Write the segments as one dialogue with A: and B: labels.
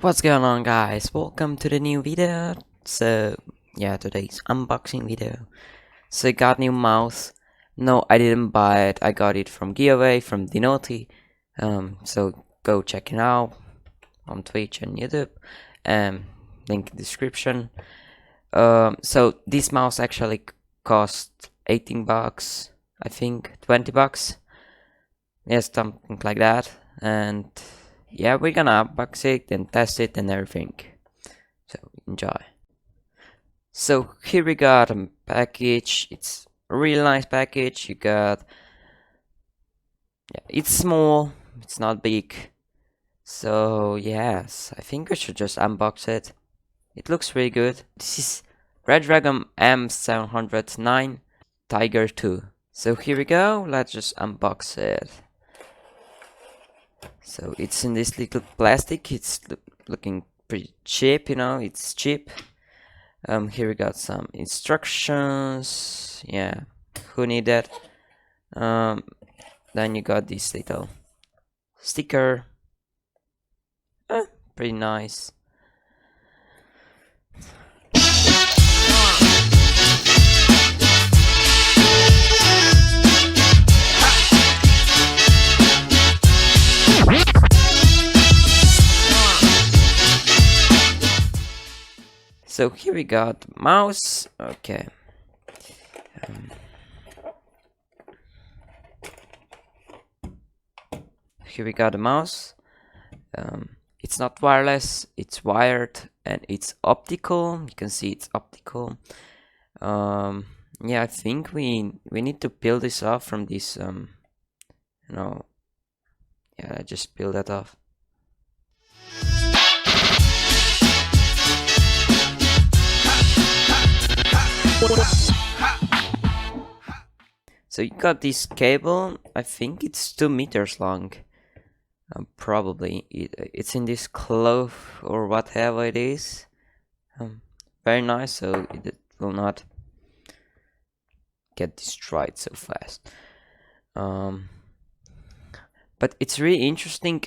A: What's going on, guys? Welcome to the new video. So yeah, today's unboxing video. So I got new mouse. No, I didn't buy it. I got it from giveaway from Dinotti. So go check it out on Twitch and YouTube. Link in description. So this mouse actually cost 18 bucks, I think 20 bucks. Yes, something like that. And yeah, we're gonna unbox it and test it and everything. So enjoy. So here we got a package. It's a really nice package. You got, yeah, it's small, it's not big. So yes, I think we should just unbox it. It looks really good. This is Redragon M709 Tiger 2. So here we go. Let's just unbox it. So it's in this little plastic. It's looking pretty cheap, you know, it's cheap. Here we got some instructions. Yeah, who need that? Then you got this little sticker. Pretty nice. So here we got the mouse. Okay. Here we got the mouse. It's not wireless, it's wired, and it's optical. You can see it's optical. Yeah, I think we need to peel this off from this. Yeah, I just peel that off. So you got this cable. I think it's 2 meters long. Probably it's in this cloth or whatever it is. Very nice, so it will not get destroyed so fast. But it's really interesting.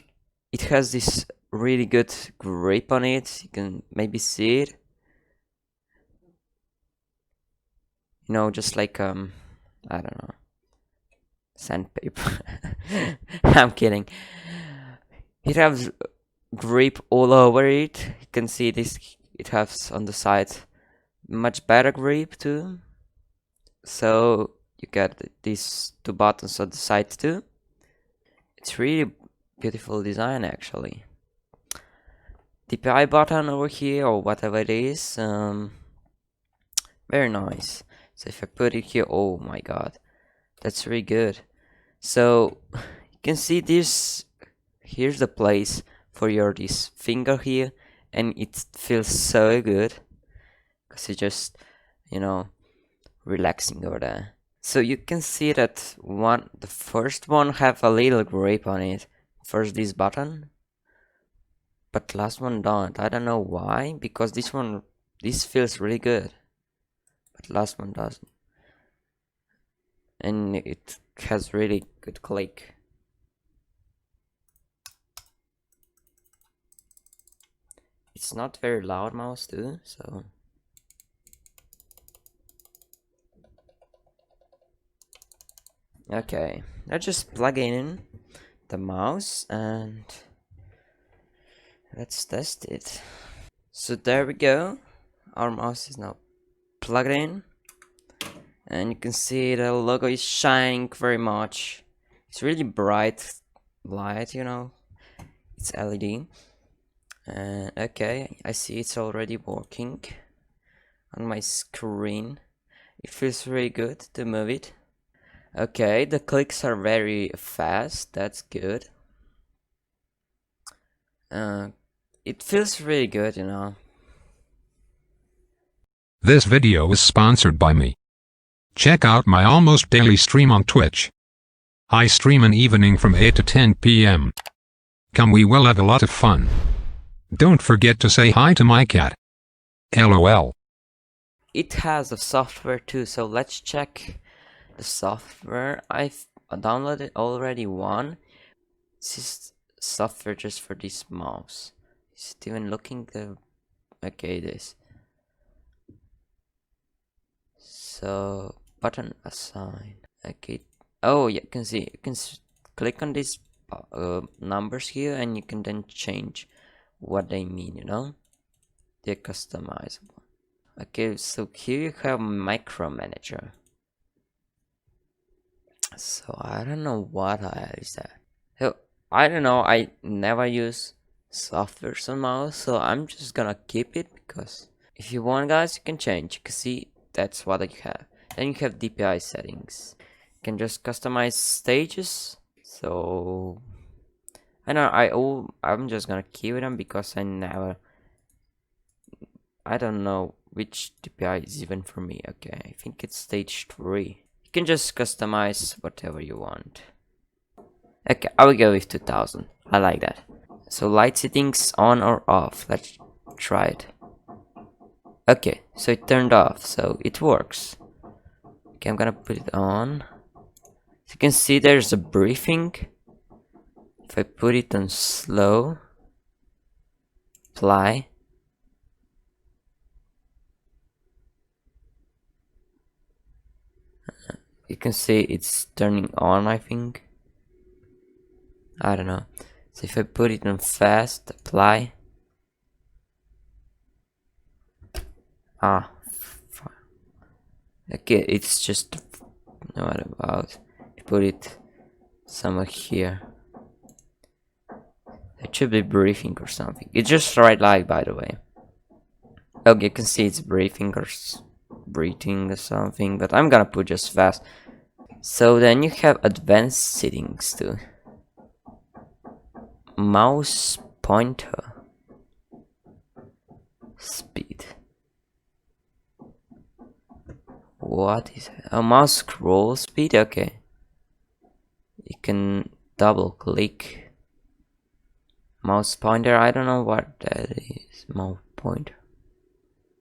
A: It has this really good grip on it. You can maybe see it. You know, just like I don't know, sandpaper. I'm kidding. It has grip all over it. You can see this. It has on the side much better grip too. So you get these 2 buttons on the side too. It's really beautiful design actually. The PI button over here or whatever it is. Very nice. So if I put it here, oh my god, that's really good. So you can see this. Here's the place for your this finger here, and it feels so good because it's just, you know, relaxing over there. So you can see that the first one have a little grip on it. First this button, but last one don't. I don't know why, because this feels really good, but last one doesn't, and it has really good click. It's not very loud mouse too, so okay, let's just plug in the mouse and let's test it. So there we go, our mouse is now plugged in, and you can see the logo is shining very much. It's really bright light, you know, it's LED. And okay, I see it's already working on my screen. It feels really good to move it. Okay, the clicks are very fast, that's good. It feels really good, you know.
B: This video is sponsored by me. Check out my almost daily stream on Twitch. I stream an evening from 8 to 10 p.m. Come, we will have a lot of fun. Don't forget to say hi to my cat. LOL.
A: It has a software too, so let's check the software. I've downloaded already one. This is software just for this mouse. Is it even looking the... Okay, this. So, button assign. Okay. Oh, yeah, you can see. You can click on these numbers here, and you can then change what they mean, you know? They're customizable. Okay, so here you have micromanager. So I don't know what is that. So I don't know, I never use softwares on mouse, so I'm just gonna keep it, because if you want, guys, you can change. You can see that's what you have. Then you have DPI settings. You can just customize stages. So I know I'm just gonna keep them because I don't know which DPI is even for me. Okay, I think it's stage 3. You can just customize whatever you want. Okay, I will go with 2000. I like that. So light settings on or off. Let's try it. Okay, so it turned off, so it works. Okay, I'm gonna put it on. As you can see, there's a briefing. If I put it on slow, apply. You can see it's turning on, I think. I don't know. So if I put it on fast, apply. Ah, okay, it's just what about? Put it somewhere here. It should be briefing or something. It's just right like, by the way. Okay, you can see it's briefing or breathing or something, but I'm gonna put just fast. So then you have advanced settings too. Mouse pointer speed. What is it? Oh, mouse scroll speed? Okay. You can double click. Mouse pointer, I don't know what that is. Mouse pointer.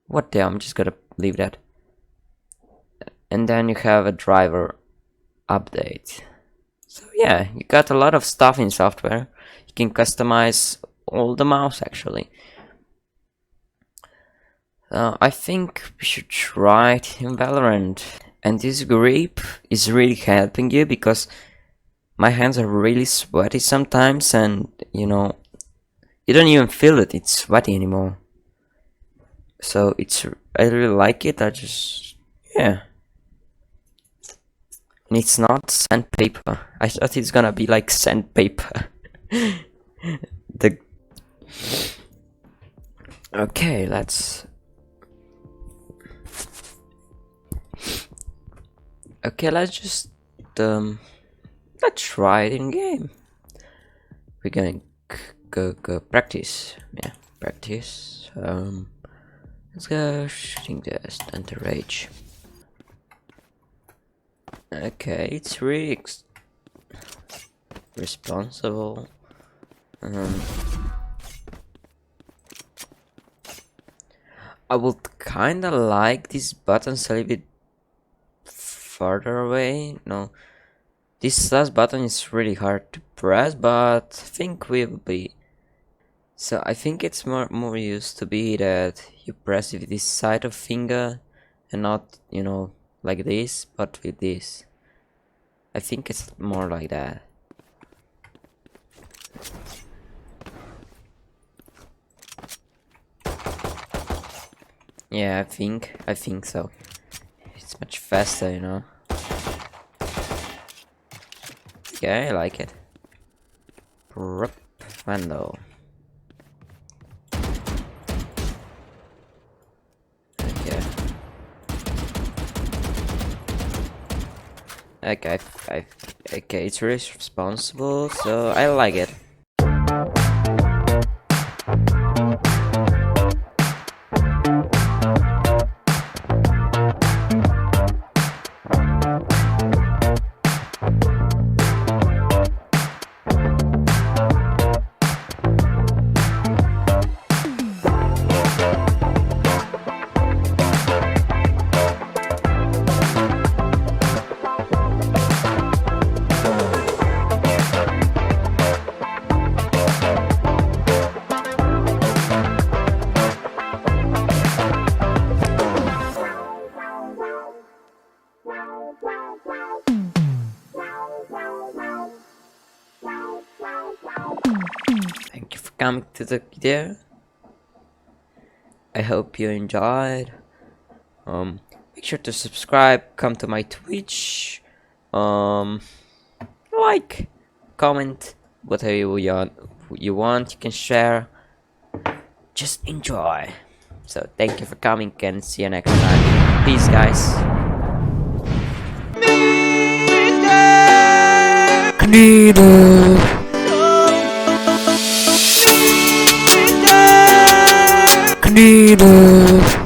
A: What the? I'm just gonna leave that. And then you have a driver update. So yeah, you got a lot of stuff in software. You can customize all the mouse actually. I think we should try it in Valorant. And this grip is really helping you because my hands are really sweaty sometimes, and you know, you don't even feel it, it's sweaty anymore. So I really like it. Yeah. And it's not sandpaper. I thought it's gonna be like sandpaper. Okay, let's just let's try it in game. We're gonna go practice. Yeah, practice. Let's go shooting test, enter rage. Okay, it's really responsible. I would kinda like these buttons a little bit further away. No, this last button is really hard to press, but I think we'll be. So I think it's more used to be that you press with this side of finger and not, you know, like this, but with this. I think it's more like that. Yeah, I think so. It's much faster, you know. Yeah, I like it. Vandal. Okay. Okay, it's really responsible, so I like it. coming to the video. I hope you enjoyed. Make sure to subscribe, come to my Twitch, like, comment, whatever you want, you can share. Just enjoy. So thank you for coming and see you next time. Peace, guys. Knedl. Knedl.